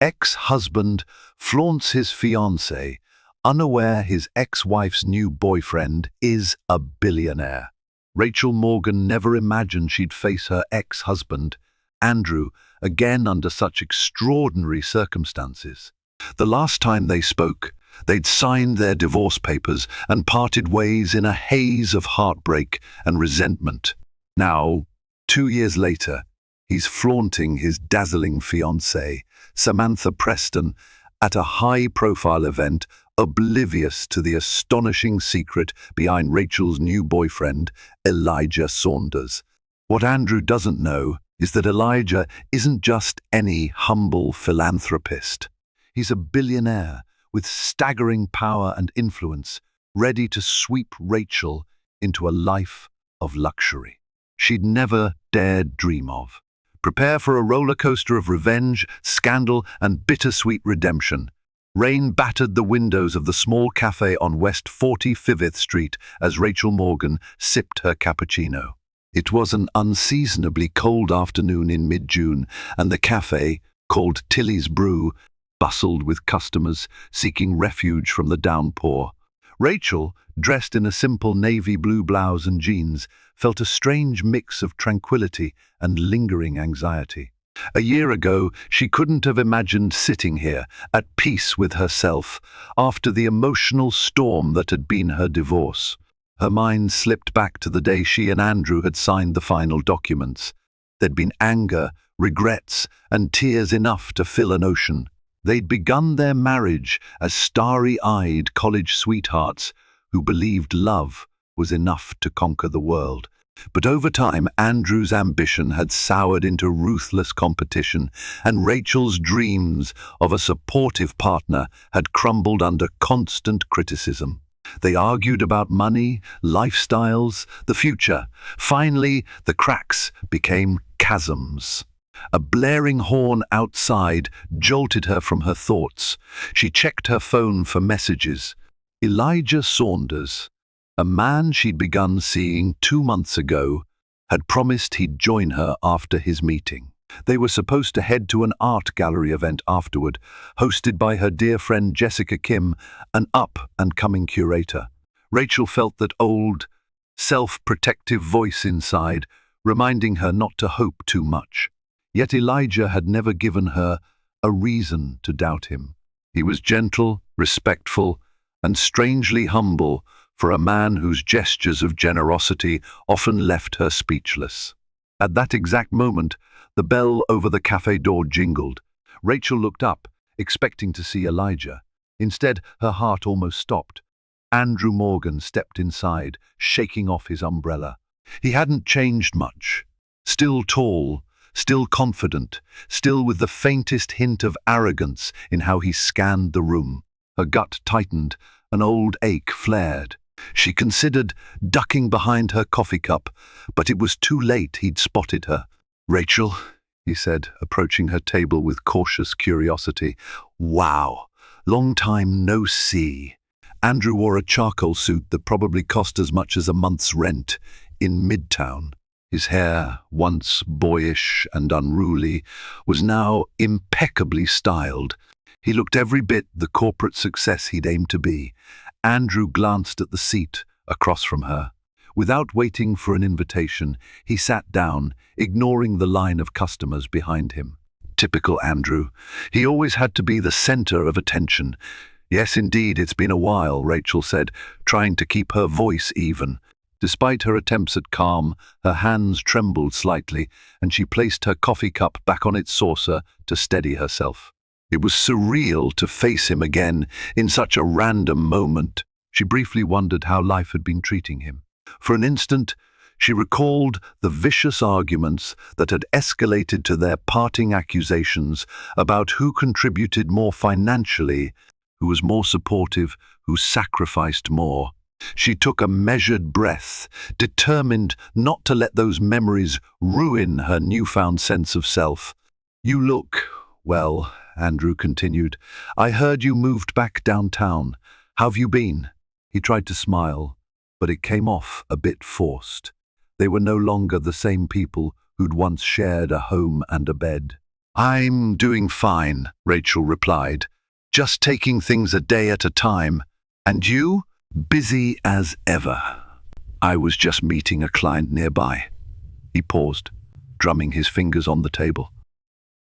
Ex-husband flaunts his fiancée, unaware his ex-wife's new boyfriend is a billionaire. Rachel Morgan never imagined she'd face her ex-husband, Andrew, again under such extraordinary circumstances. The last time they spoke, they'd signed their divorce papers and parted ways in a haze of heartbreak and resentment. Now, 2 years later, he's flaunting his dazzling fiancée, Samantha Preston, at a high-profile event, oblivious to the astonishing secret behind Rachel's new boyfriend, Elijah Saunders. What Andrew doesn't know is that Elijah isn't just any humble philanthropist. He's a billionaire with staggering power and influence, ready to sweep Rachel into a life of luxury she'd never dared dream of. Prepare for a roller coaster of revenge, scandal, and bittersweet redemption. Rain battered the windows of the small cafe on West 45th Street as Rachel Morgan sipped her cappuccino. It was an unseasonably cold afternoon in mid-June, and the cafe, called Tilly's Brew, bustled with customers seeking refuge from the downpour. Rachel, dressed in a simple navy blue blouse and jeans, felt a strange mix of tranquility and lingering anxiety. A year ago, she couldn't have imagined sitting here, at peace with herself, after the emotional storm that had been her divorce. Her mind slipped back to the day she and Andrew had signed the final documents. There'd been anger, regrets, and tears enough to fill an ocean. They'd begun their marriage as starry-eyed college sweethearts who believed love was enough to conquer the world. But over time, Andrew's ambition had soured into ruthless competition, and Rachel's dreams of a supportive partner had crumbled under constant criticism. They argued about money, lifestyles, the future. Finally, the cracks became chasms. A blaring horn outside jolted her from her thoughts. She checked her phone for messages. Elijah Saunders, a man she'd begun seeing 2 months ago, had promised he'd join her after his meeting. They were supposed to head to an art gallery event afterward, hosted by her dear friend Jessica Kim, an up-and-coming curator. Rachel felt that old, self-protective voice inside, reminding her not to hope too much. Yet Elijah had never given her a reason to doubt him. He was gentle, respectful, and strangely humble for a man whose gestures of generosity often left her speechless. At that exact moment, the bell over the cafe door jingled. Rachel looked up, expecting to see Elijah. Instead, her heart almost stopped. Andrew Morgan stepped inside, shaking off his umbrella. He hadn't changed much. Still tall, still confident, still with the faintest hint of arrogance in how he scanned the room. Her gut tightened, an old ache flared. She considered ducking behind her coffee cup, but it was too late. He'd spotted her. "Rachel," he said, approaching her table with cautious curiosity. "Wow, long time no see." Andrew wore a charcoal suit that probably cost as much as a month's rent in Midtown. His hair, once boyish and unruly, was now impeccably styled. He looked every bit the corporate success he'd aimed to be. Andrew glanced at the seat across from her. Without waiting for an invitation, he sat down, ignoring the line of customers behind him. Typical Andrew. He always had to be the center of attention. "Yes, indeed, it's been a while," Rachel said, trying to keep her voice even. Despite her attempts at calm, her hands trembled slightly, and she placed her coffee cup back on its saucer to steady herself. It was surreal to face him again in such a random moment. She briefly wondered how life had been treating him. For an instant, she recalled the vicious arguments that had escalated to their parting accusations about who contributed more financially, who was more supportive, who sacrificed more. She took a measured breath, determined not to let those memories ruin her newfound sense of self. "You look, well," Andrew continued. "I heard you moved back downtown. How've you been?" He tried to smile, but it came off a bit forced. They were no longer the same people who'd once shared a home and a bed. I'm doing fine, Rachel replied. Just taking things a day at a time. And you? Busy as ever. I was just meeting a client nearby. He paused, drumming his fingers on the table.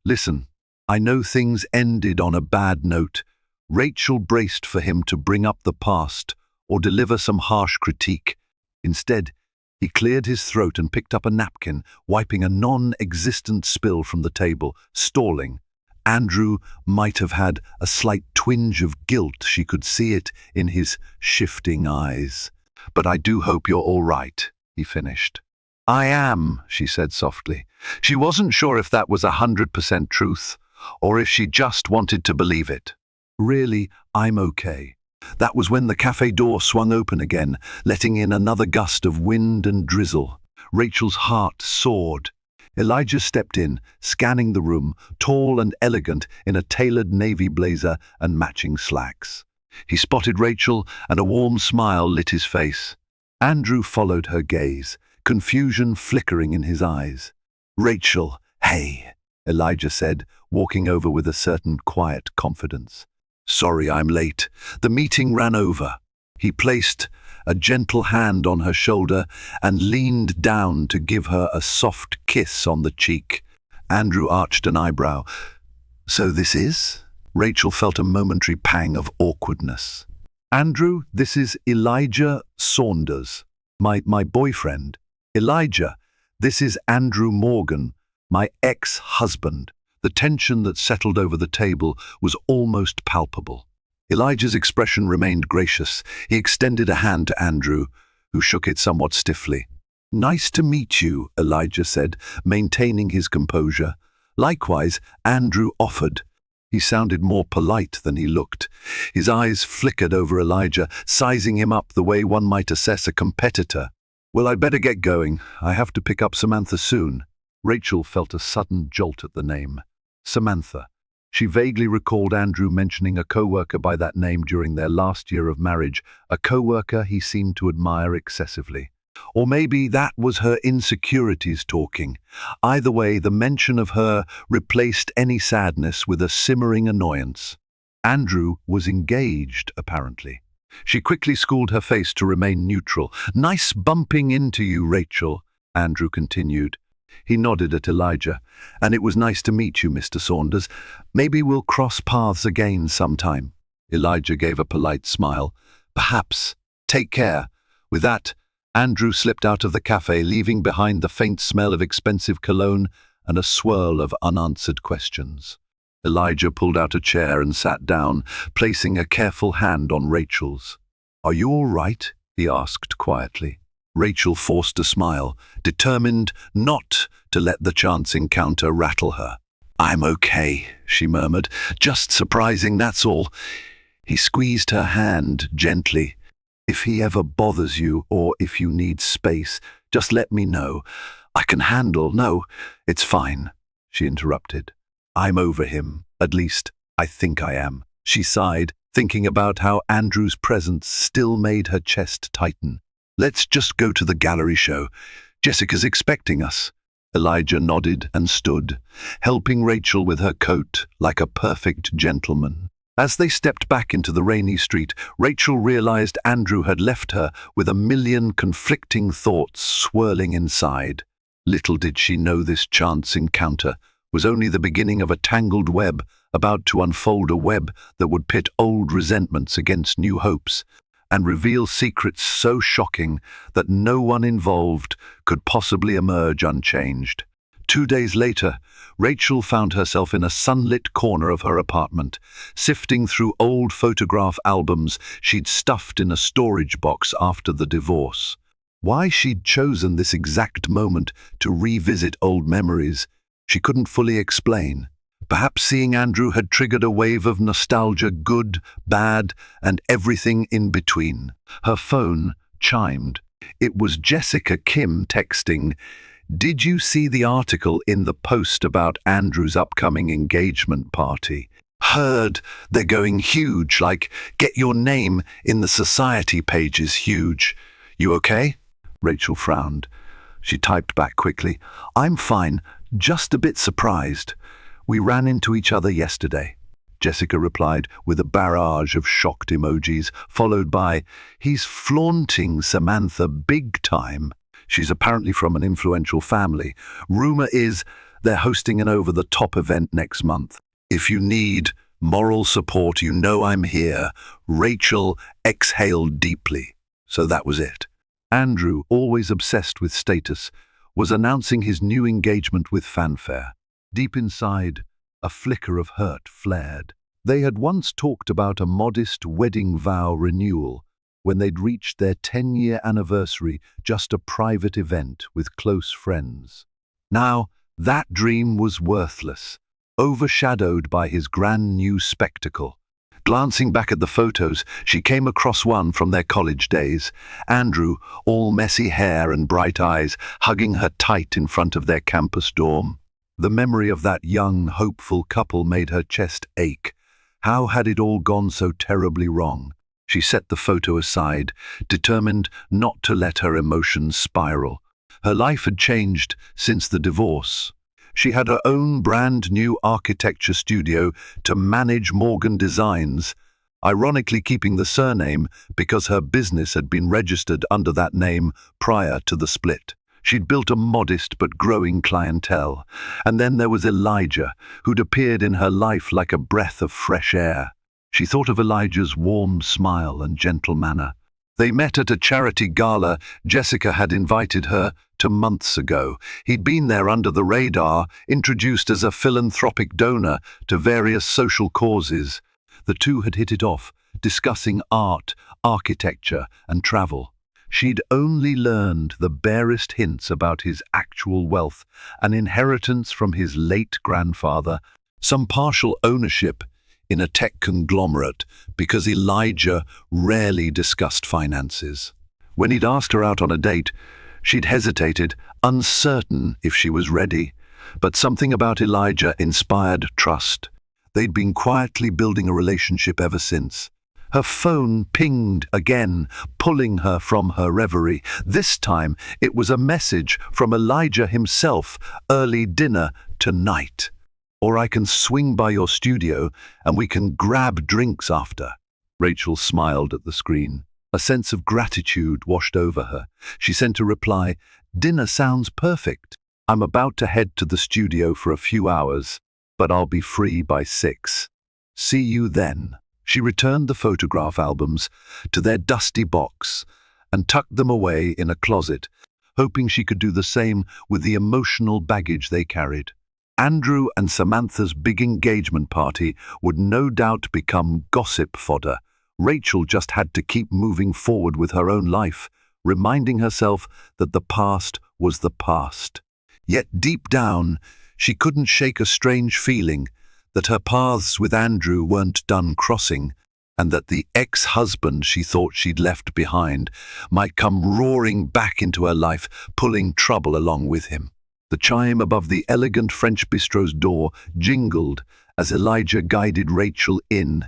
Listen, I know things ended on a bad note. Rachel braced for him to bring up the past or deliver some harsh critique. Instead, he cleared his throat and picked up a napkin, wiping a non-existent spill from the table, stalling. Andrew might have had a slight twinge of guilt. She could see it in his shifting eyes. But I do hope you're all right, he finished. I am, she said softly. She wasn't sure if that was 100% truth, or if she just wanted to believe it. Really, I'm okay. That was when the cafe door swung open again, letting in another gust of wind and drizzle. Rachel's heart soared. Elijah stepped in, scanning the room, tall and elegant in a tailored navy blazer and matching slacks. He spotted Rachel, and a warm smile lit his face. Andrew followed her gaze, confusion flickering in his eyes. Rachel, hey, Elijah said, walking over with a certain quiet confidence. Sorry I'm late. The meeting ran over. He placed a gentle hand on her shoulder and leaned down to give her a soft kiss on the cheek. Andrew arched an eyebrow. So this is? Rachel felt a momentary pang of awkwardness. Andrew, this is Elijah Saunders, my boyfriend. Elijah, this is Andrew Morgan, my ex-husband. The tension that settled over the table was almost palpable. Elijah's expression remained gracious. He extended a hand to Andrew, who shook it somewhat stiffly. Nice to meet you, Elijah said, maintaining his composure. Likewise, Andrew offered. He sounded more polite than he looked. His eyes flickered over Elijah, sizing him up the way one might assess a competitor. Well, I'd better get going. I have to pick up Samantha soon. Rachel felt a sudden jolt at the name. Samantha. She vaguely recalled Andrew mentioning a co-worker by that name during their last year of marriage, a co-worker he seemed to admire excessively. Or maybe that was her insecurities talking. Either way, the mention of her replaced any sadness with a simmering annoyance. Andrew was engaged, apparently. She quickly schooled her face to remain neutral. Nice bumping into you, Rachel, Andrew continued. He nodded at Elijah. And it was nice to meet you, Mr. Saunders. Maybe we'll cross paths again sometime. Elijah gave a polite smile. Perhaps. Take care. With that, Andrew slipped out of the cafe, leaving behind the faint smell of expensive cologne and a swirl of unanswered questions. Elijah pulled out a chair and sat down, placing a careful hand on Rachel's. Are you all right? He asked quietly. Rachel forced a smile, determined not to let the chance encounter rattle her. I'm okay, she murmured. Just surprising, that's all. He squeezed her hand gently. If he ever bothers you, or if you need space, just let me know. I can handle. No, it's fine, she interrupted. I'm over him. At least, I think I am. She sighed, thinking about how Andrew's presence still made her chest tighten. Let's just go to the gallery show. Jessica's expecting us. Elijah nodded and stood, helping Rachel with her coat like a perfect gentleman. As they stepped back into the rainy street, Rachel realized Andrew had left her with a million conflicting thoughts swirling inside. Little did she know this chance encounter was only the beginning of a tangled web about to unfold, a web that would pit old resentments against new hopes and reveal secrets so shocking that no one involved could possibly emerge unchanged. 2 days later, Rachel found herself in a sunlit corner of her apartment, sifting through old photograph albums she'd stuffed in a storage box after the divorce. Why she'd chosen this exact moment to revisit old memories, she couldn't fully explain. Perhaps seeing Andrew had triggered a wave of nostalgia, good, bad, and everything in between. Her phone chimed. It was Jessica Kim texting, "Did you see the article in the Post about Andrew's upcoming engagement party? Heard they're going huge, like get your name in the society pages huge. You okay?" Rachel frowned. She typed back quickly, "I'm fine, just a bit surprised. We ran into each other yesterday, Jessica replied with a barrage of shocked emojis, followed by, he's flaunting Samantha big time. She's apparently from an influential family. Rumor is they're hosting an over-the-top event next month. If you need moral support, you know I'm here. Rachel exhaled deeply. So that was it. Andrew, always obsessed with status, was announcing his new engagement with fanfare. Deep inside, a flicker of hurt flared. They had once talked about a modest wedding vow renewal when they'd reached their 10-year anniversary, just a private event with close friends. Now, that dream was worthless, overshadowed by his grand new spectacle. Glancing back at the photos, she came across one from their college days. Andrew, all messy hair and bright eyes, hugging her tight in front of their campus dorm. The memory of that young, hopeful couple made her chest ache. How had it all gone so terribly wrong? She set the photo aside, determined not to let her emotions spiral. Her life had changed since the divorce. She had her own brand new architecture studio to manage Morgan Designs, ironically keeping the surname because her business had been registered under that name prior to the split. She'd built a modest but growing clientele. And then there was Elijah, who'd appeared in her life like a breath of fresh air. She thought of Elijah's warm smile and gentle manner. They met at a charity gala Jessica had invited her to months ago. He'd been there under the radar, introduced as a philanthropic donor to various social causes. The two had hit it off, discussing art, architecture, and travel. She'd only learned the barest hints about his actual wealth, an inheritance from his late grandfather, some partial ownership in a tech conglomerate, because Elijah rarely discussed finances. When he'd asked her out on a date, she'd hesitated, uncertain if she was ready. But something about Elijah inspired trust. They'd been quietly building a relationship ever since. Her phone pinged again, pulling her from her reverie. This time it was a message from Elijah himself, early dinner tonight. Or I can swing by your studio and we can grab drinks after. Rachel smiled at the screen. A sense of gratitude washed over her. She sent a reply, dinner sounds perfect. I'm about to head to the studio for a few hours, but I'll be free by 6. See you then. She returned the photograph albums to their dusty box and tucked them away in a closet, hoping she could do the same with the emotional baggage they carried. Andrew and Samantha's big engagement party would no doubt become gossip fodder. Rachel just had to keep moving forward with her own life, reminding herself that the past was the past. Yet deep down, she couldn't shake a strange feeling that her paths with Andrew weren't done crossing, and that the ex-husband she thought she'd left behind might come roaring back into her life, pulling trouble along with him. The chime above the elegant French bistro's door jingled as Elijah guided Rachel in,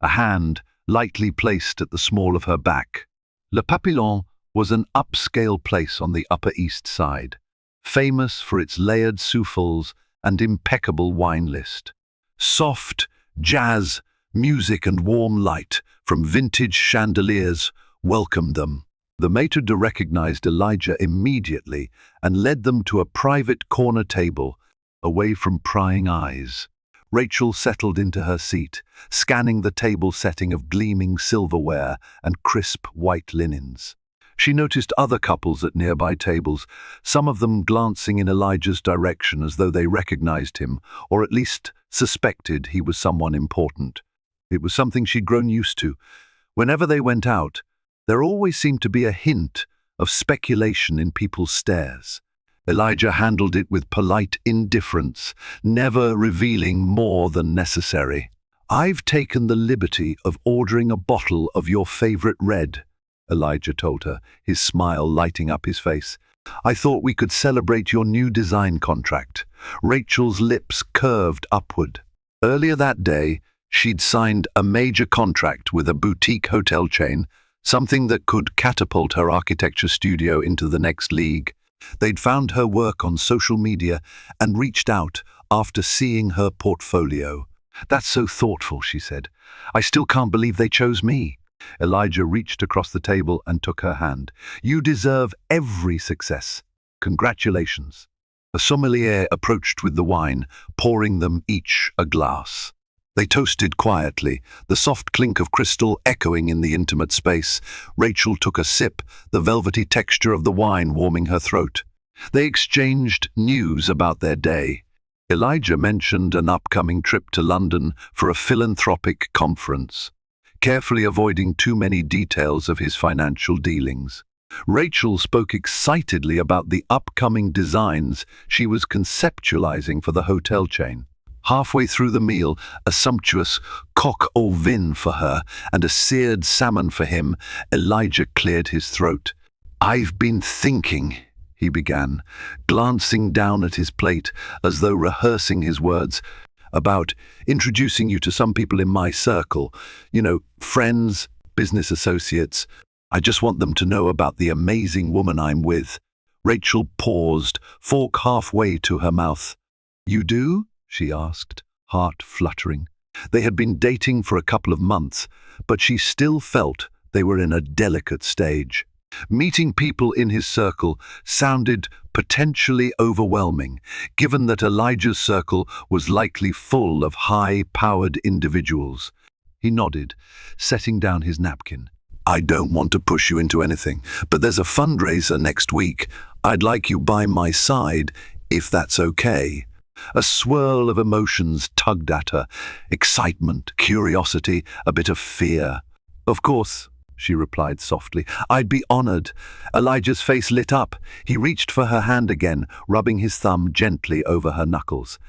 a hand lightly placed at the small of her back. Le Papillon was an upscale place on the Upper East Side, famous for its layered souffles and impeccable wine list. Soft, jazz, music and warm light from vintage chandeliers welcomed them. The maître d' recognized Elijah immediately and led them to a private corner table, away from prying eyes. Rachel settled into her seat, scanning the table setting of gleaming silverware and crisp white linens. She noticed other couples at nearby tables, some of them glancing in Elijah's direction as though they recognized him, or at least suspected he was someone important. It was something she'd grown used to. Whenever they went out, there always seemed to be a hint of speculation in people's stares. Elijah handled it with polite indifference, never revealing more than necessary. "I've taken the liberty of ordering a bottle of your favorite red," Elijah told her, his smile lighting up his face. "I thought we could celebrate your new design contract." Rachel's lips curved upward. Earlier that day, she'd signed a major contract with a boutique hotel chain, something that could catapult her architecture studio into the next league. They'd found her work on social media and reached out, after seeing her portfolio. "That's so thoughtful," she said. "I still can't believe they chose me." Elijah reached across the table and took her hand. "You deserve every success. Congratulations." A sommelier approached with the wine, pouring them each a glass. They toasted quietly, the soft clink of crystal echoing in the intimate space. Rachel took a sip, the velvety texture of the wine warming her throat. They exchanged news about their day. Elijah mentioned an upcoming trip to London for a philanthropic conference, carefully avoiding too many details of his financial dealings. Rachel spoke excitedly about the upcoming designs she was conceptualizing for the hotel chain. Halfway through the meal, a sumptuous coq au vin for her and a seared salmon for him, Elijah cleared his throat. "I've been thinking," he began, glancing down at his plate as though rehearsing his words, "about introducing you to some people in my circle. Friends, business associates. I just want them to know about the amazing woman I'm with." Rachel paused, fork halfway to her mouth. "You do?" she asked, heart fluttering. They had been dating for a couple of months, but she still felt they were in a delicate stage. Meeting people in his circle sounded potentially overwhelming, given that Elijah's circle was likely full of high-powered individuals. He nodded, setting down his napkin. "I don't want to push you into anything, but there's a fundraiser next week. I'd like you by my side, if that's okay." A swirl of emotions tugged at her: excitement, curiosity, a bit of fear. "Of course," she replied softly. "I'd be honored." Elijah's face lit up. He reached for her hand again, rubbing his thumb gently over her knuckles.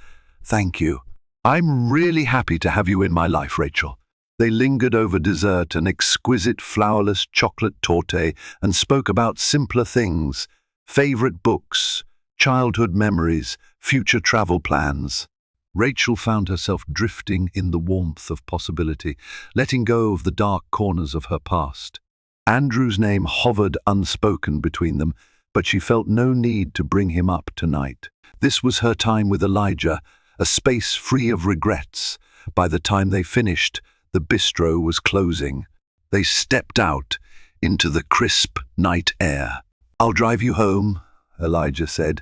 "Thank you. I'm really happy to have you in my life, Rachel." They lingered over dessert, an exquisite flourless chocolate torte, and spoke about simpler things: favorite books, childhood memories, future travel plans. Rachel found herself drifting in the warmth of possibility, letting go of the dark corners of her past. Andrew's name hovered unspoken between them, but she felt no need to bring him up tonight. This was her time with Elijah, a space free of regrets. By the time they finished, the bistro was closing. They stepped out into the crisp night air. "I'll drive you home," Elijah said,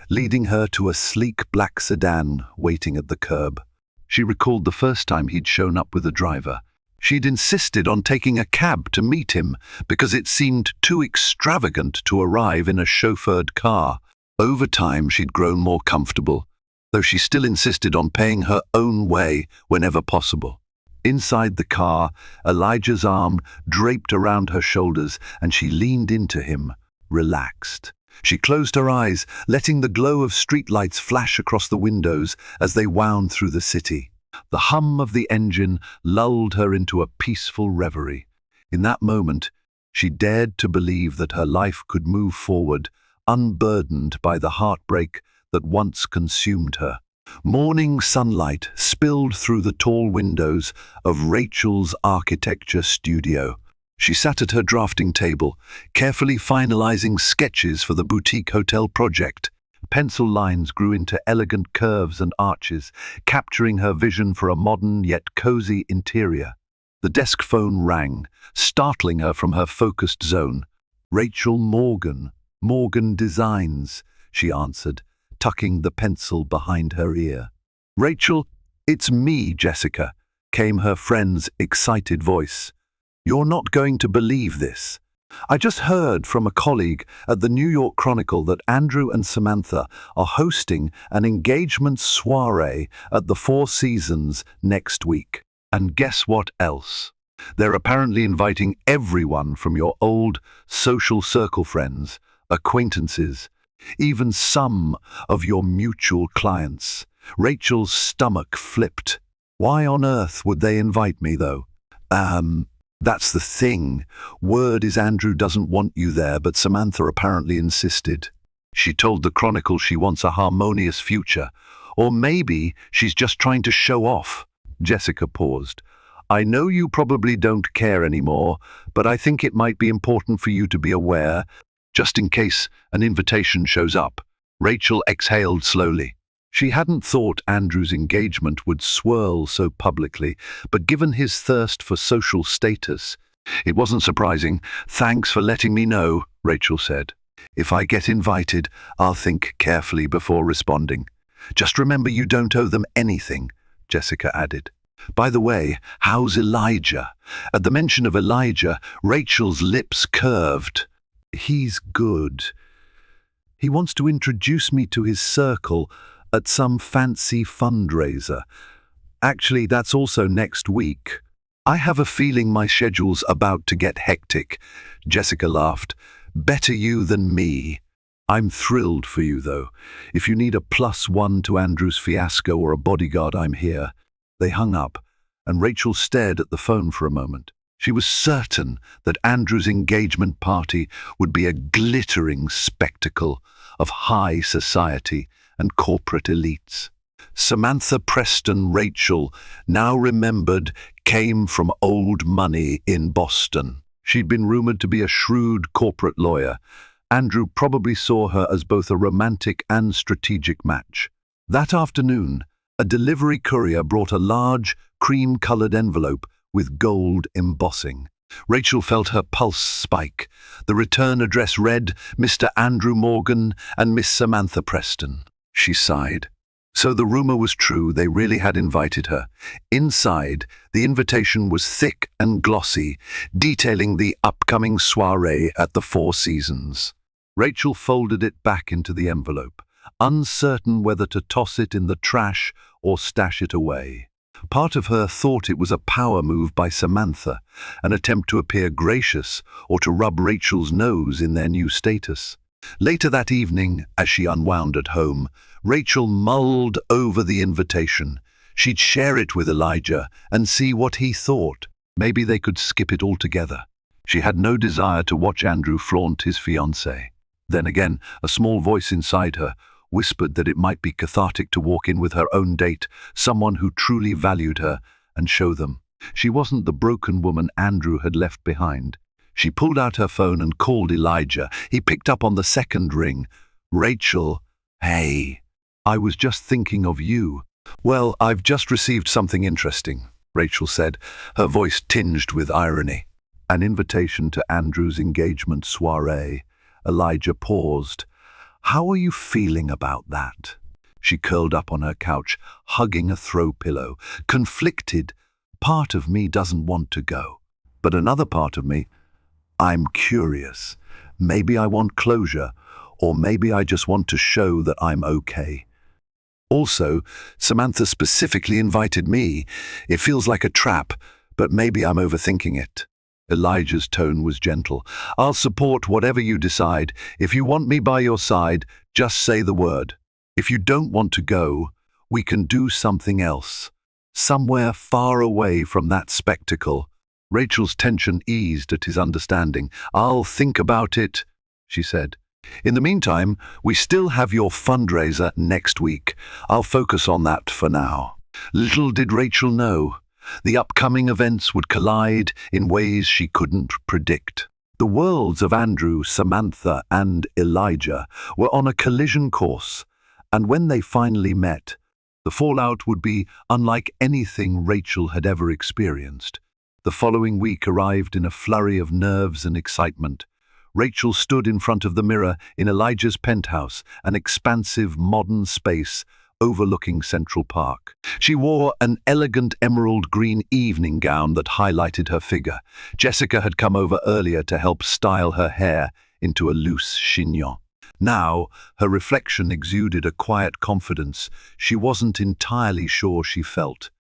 leading her to a sleek black sedan waiting at the curb. She recalled the first time he'd shown up with a driver. She'd insisted on taking a cab to meet him because it seemed too extravagant to arrive in a chauffeured car. Over time, she'd grown more comfortable, though she still insisted on paying her own way whenever possible. Inside the car, Elijah's arm draped around her shoulders, and she leaned into him, relaxed. She closed her eyes, letting the glow of streetlights flash across the windows as they wound through the city. The hum of the engine lulled her into a peaceful reverie. In that moment, she dared to believe that her life could move forward, unburdened by the heartbreak that once consumed her. Morning sunlight spilled through the tall windows of Rachel's architecture studio. She sat at her drafting table, carefully finalizing sketches for the boutique hotel project. Pencil lines grew into elegant curves and arches, capturing her vision for a modern yet cozy interior. The desk phone rang, startling her from her focused zone. "Rachel Morgan, Morgan Designs," she answered, tucking the pencil behind her ear. "Rachel, it's me, Jessica," came her friend's excited voice. "You're not going to believe this. I just heard from a colleague at the New York Chronicle that Andrew and Samantha are hosting an engagement soiree at the Four Seasons next week. And guess what else? They're apparently inviting everyone from your old social circle friends, acquaintances, even some of your mutual clients." Rachel's stomach flipped. Why on earth would they invite me, though? That's the thing. Word is Andrew doesn't want you there, but Samantha apparently insisted. She told the Chronicle she wants a harmonious future. Or maybe she's just trying to show off. Jessica paused. "I know you probably don't care anymore, but I think it might be important for you to be aware, just in case an invitation shows up." Rachel exhaled slowly. She hadn't thought Andrew's engagement would swirl so publicly, but given his thirst for social status, it wasn't surprising. "Thanks for letting me know," Rachel said. "If I get invited, I'll think carefully before responding." "Just remember you don't owe them anything," Jessica added. "By the way, how's Elijah?" At the mention of Elijah, Rachel's lips curved. "He's good. He wants to introduce me to his circle at some fancy fundraiser. Actually, that's also next week. I have a feeling my schedule's about to get hectic." Jessica laughed. "Better you than me. I'm thrilled for you, though. If you need a +1 to Andrew's fiasco or a bodyguard, I'm here." They hung up, and Rachel stared at the phone for a moment. She was certain that Andrew's engagement party would be a glittering spectacle of high society and corporate elites. Samantha Preston, Rachel, now remembered, came from old money in Boston. She'd been rumored to be a shrewd corporate lawyer. Andrew probably saw her as both a romantic and strategic match. That afternoon, a delivery courier brought a large, cream-colored envelope with gold embossing. Rachel felt her pulse spike. The return address read, "Mr. Andrew Morgan and Miss Samantha Preston." She sighed. So the rumor was true, they really had invited her. Inside, the invitation was thick and glossy, detailing the upcoming soiree at the Four Seasons. Rachel folded it back into the envelope, uncertain whether to toss it in the trash or stash it away. Part of her thought it was a power move by Samantha, an attempt to appear gracious or to rub Rachel's nose in their new status. Later that evening, as she unwound at home, Rachel mulled over the invitation. She'd share it with Elijah and see what he thought. Maybe they could skip it altogether. She had no desire to watch Andrew flaunt his fiancée. Then again, a small voice inside her whispered that it might be cathartic to walk in with her own date, someone who truly valued her, and show them. She wasn't the broken woman Andrew had left behind. She pulled out her phone and called Elijah. He picked up on the second ring. "Rachel, hey, I was just thinking of you." "Well, I've just received something interesting," Rachel said, her voice tinged with irony. "An invitation to Andrew's engagement soiree." Elijah paused. "How are you feeling about that?" She curled up on her couch, hugging a throw pillow. "Conflicted. Part of me doesn't want to go, but another part of me, I'm curious. Maybe I want closure, or maybe I just want to show that I'm okay. Also, Samantha specifically invited me. It feels like a trap, but maybe I'm overthinking it." Elijah's tone was gentle. "I'll support whatever you decide. If you want me by your side, just say the word. If you don't want to go, we can do something else. Somewhere far away from that spectacle." Rachel's tension eased at his understanding. "I'll think about it," she said. "In the meantime, we still have your fundraiser next week. I'll focus on that for now." Little did Rachel know, the upcoming events would collide in ways she couldn't predict. The worlds of Andrew, Samantha, and Elijah were on a collision course, and when they finally met, the fallout would be unlike anything Rachel had ever experienced. The following week arrived in a flurry of nerves and excitement. Rachel stood in front of the mirror in Elijah's penthouse, an expansive modern space overlooking Central Park. She wore an elegant emerald green evening gown that highlighted her figure. Jessica had come over earlier to help style her hair into a loose chignon. Now, her reflection exuded a quiet confidence she wasn't entirely sure she felt.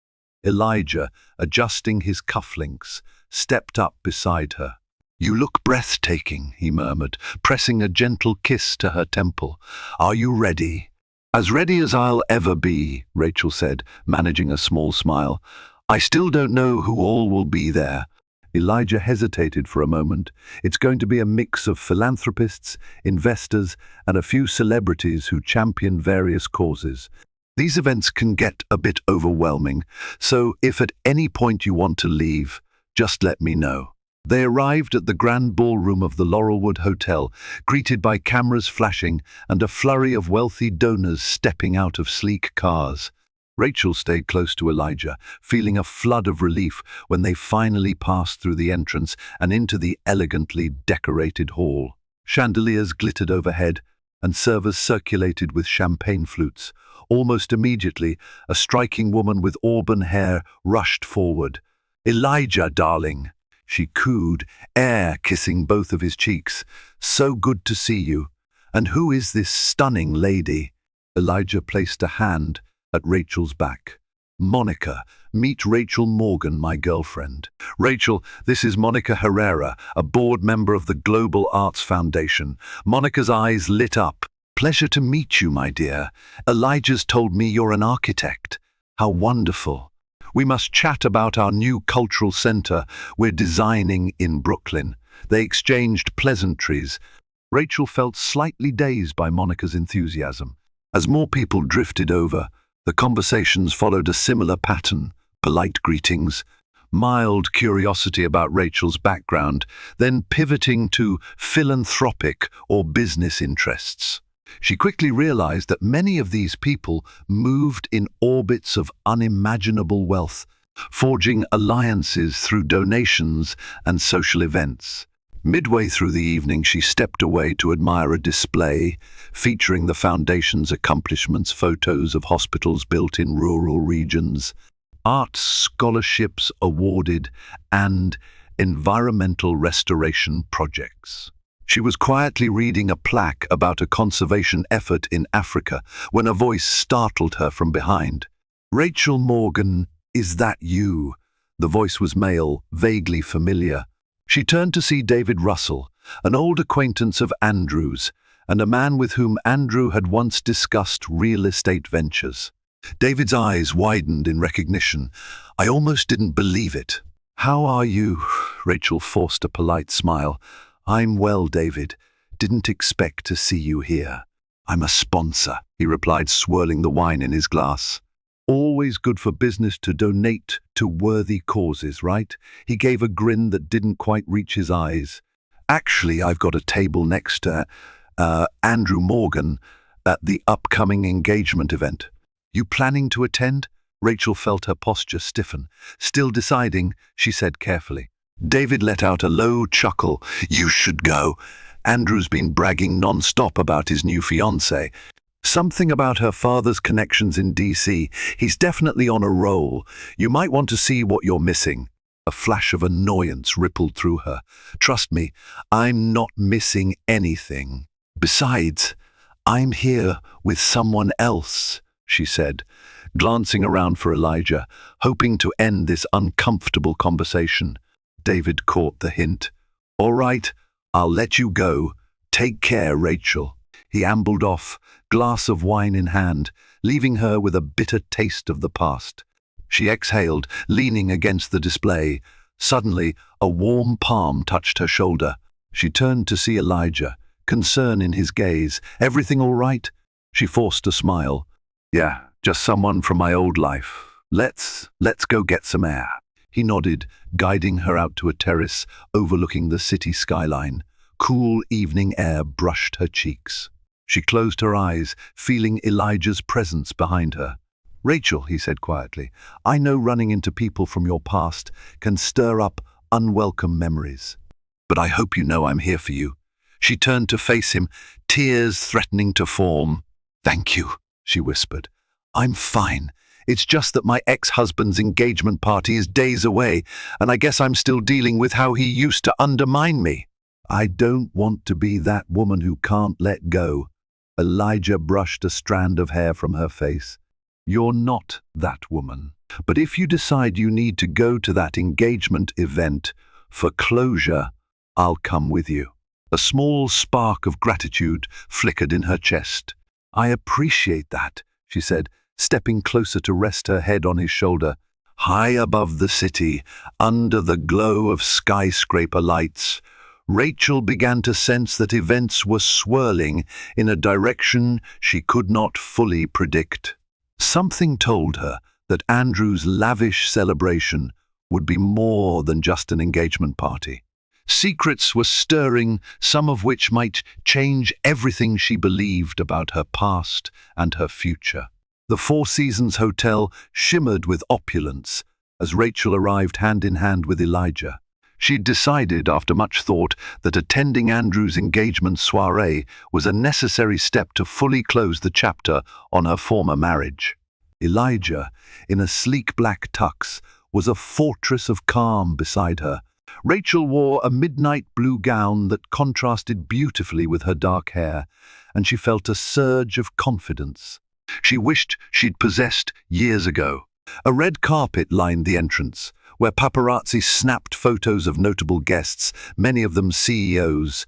Elijah, adjusting his cufflinks, stepped up beside her. "You look breathtaking," he murmured, pressing a gentle kiss to her temple. "Are you ready?" "As ready as I'll ever be," Rachel said, managing a small smile. "I still don't know who all will be there." Elijah hesitated for a moment. "It's going to be a mix of philanthropists, investors, and a few celebrities who champion various causes. These events can get a bit overwhelming, so if at any point you want to leave, just let me know." They arrived at the grand ballroom of the Laurelwood Hotel, greeted by cameras flashing and a flurry of wealthy donors stepping out of sleek cars. Rachel stayed close to Elijah, feeling a flood of relief when they finally passed through the entrance and into the elegantly decorated hall. Chandeliers glittered overhead, and servers circulated with champagne flutes. Almost immediately, a striking woman with auburn hair rushed forward. "Elijah, darling," she cooed, air kissing both of his cheeks. "So good to see you. And who is this stunning lady?" Elijah placed a hand at Rachel's back. "Monica, meet Rachel Morgan, my girlfriend." "Rachel, this is Monica Herrera, a board member of the Global Arts Foundation." Monica's eyes lit up. "Pleasure to meet you, my dear. Elijah's told me you're an architect. How wonderful. We must chat about our new cultural center we're designing in Brooklyn." They exchanged pleasantries. Rachel felt slightly dazed by Monica's enthusiasm. As more people drifted over, the conversations followed a similar pattern: polite greetings, mild curiosity about Rachel's background, then pivoting to philanthropic or business interests. She quickly realized that many of these people moved in orbits of unimaginable wealth, forging alliances through donations and social events. Midway through the evening, she stepped away to admire a display featuring the foundation's accomplishments, photos of hospitals built in rural regions, art scholarships awarded, and environmental restoration projects. She was quietly reading a plaque about a conservation effort in Africa when a voice startled her from behind. "Rachel Morgan, is that you?" The voice was male, vaguely familiar. She turned to see David Russell, an old acquaintance of Andrew's, and a man with whom Andrew had once discussed real estate ventures. David's eyes widened in recognition. "I almost didn't believe it." "How are you?" Rachel forced a polite smile. "I'm well, David. Didn't expect to see you here." "I'm a sponsor," he replied, swirling the wine in his glass. "Always good for business to donate to worthy causes, right?" He gave a grin that didn't quite reach his eyes. "Actually, I've got a table next to Andrew Morgan at the upcoming engagement event." "You planning to attend?" Rachel felt her posture stiffen. Still deciding, she said carefully. David let out a low chuckle. "You should go. Andrew's been bragging non-stop about his new fiancée. Something about her father's connections in DC. He's definitely on a roll. You might want to see what you're missing." A flash of annoyance rippled through her. "Trust me, I'm not missing anything. Besides, I'm here with someone else," she said, glancing around for Elijah, hoping to end this uncomfortable conversation. David caught the hint. "All right, I'll let you go. Take care, Rachel." He ambled off, glass of wine in hand, leaving her with a bitter taste of the past. She exhaled, leaning against the display. Suddenly, a warm palm touched her shoulder. She turned to see Elijah, concern in his gaze. "Everything all right?" She forced a smile. "Yeah, just someone from my old life. Let's go get some air." He nodded, guiding her out to a terrace overlooking the city skyline. Cool evening air brushed her cheeks. She closed her eyes, feeling Elijah's presence behind her. "Rachel," he said quietly, "I know running into people from your past can stir up unwelcome memories. But I hope you know I'm here for you." She turned to face him, tears threatening to form. "Thank you," she whispered. "I'm fine. It's just that my ex-husband's engagement party is days away, and I guess I'm still dealing with how he used to undermine me." "I don't want to be that woman who can't let go." Elijah brushed a strand of hair from her face. "You're not that woman. But if you decide you need to go to that engagement event for closure, I'll come with you." A small spark of gratitude flickered in her chest. "I appreciate that," she said, stepping closer to rest her head on his shoulder. High above the city, under the glow of skyscraper lights, Rachel began to sense that events were swirling in a direction she could not fully predict. Something told her that Andrew's lavish celebration would be more than just an engagement party. Secrets were stirring, some of which might change everything she believed about her past and her future. The Four Seasons Hotel shimmered with opulence as Rachel arrived hand in hand with Elijah. She'd decided, after much thought, that attending Andrew's engagement soiree was a necessary step to fully close the chapter on her former marriage. Elijah, in a sleek black tux, was a fortress of calm beside her. Rachel wore a midnight blue gown that contrasted beautifully with her dark hair, and she felt a surge of confidence she wished she'd possessed years ago. A red carpet lined the entrance, where paparazzi snapped photos of notable guests, many of them CEOs,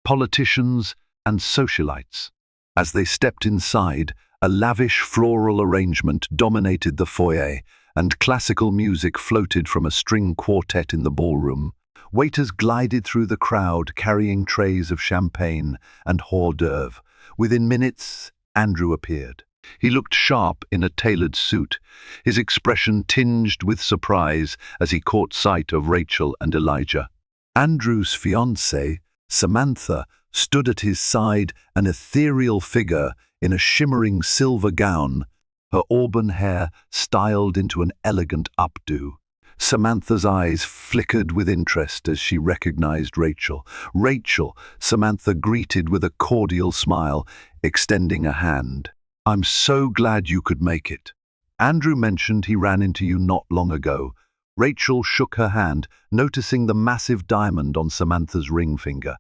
politicians, and socialites. As they stepped inside, a lavish floral arrangement dominated the foyer, and classical music floated from a string quartet in the ballroom. Waiters glided through the crowd carrying trays of champagne and hors d'oeuvre. Within minutes, Andrew appeared. He looked sharp in a tailored suit, his expression tinged with surprise as he caught sight of Rachel and Elijah. Andrew's fiancée, Samantha, stood at his side, an ethereal figure in a shimmering silver gown, her auburn hair styled into an elegant updo. Samantha's eyes flickered with interest as she recognized Rachel. "Rachel," Samantha greeted with a cordial smile, extending a hand. "I'm so glad you could make it. Andrew mentioned he ran into you not long ago." Rachel shook her hand, noticing the massive diamond on Samantha's ring finger.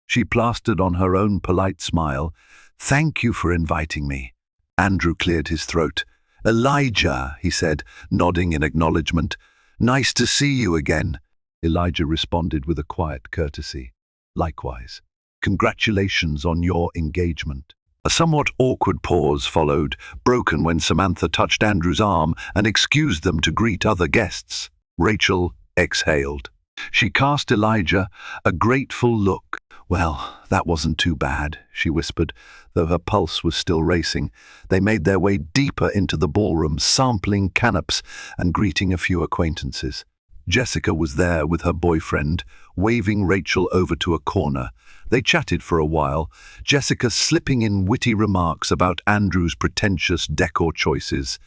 She plastered on her own polite smile. "Thank you for inviting me." Andrew cleared his throat. "Elijah," he said, nodding in acknowledgement. "Nice to see you again." Elijah responded with a quiet courtesy. "Likewise. Congratulations on your engagement." A somewhat awkward pause followed, broken when Samantha touched Andrew's arm and excused them to greet other guests. Rachel exhaled. She cast Elijah a grateful look. "Well, that wasn't too bad," she whispered, though her pulse was still racing. They made their way deeper into the ballroom, sampling canapes and greeting a few acquaintances. Jessica was there with her boyfriend, waving Rachel over to a corner. They chatted for a while, Jessica slipping in witty remarks about Andrew's pretentious decor choices.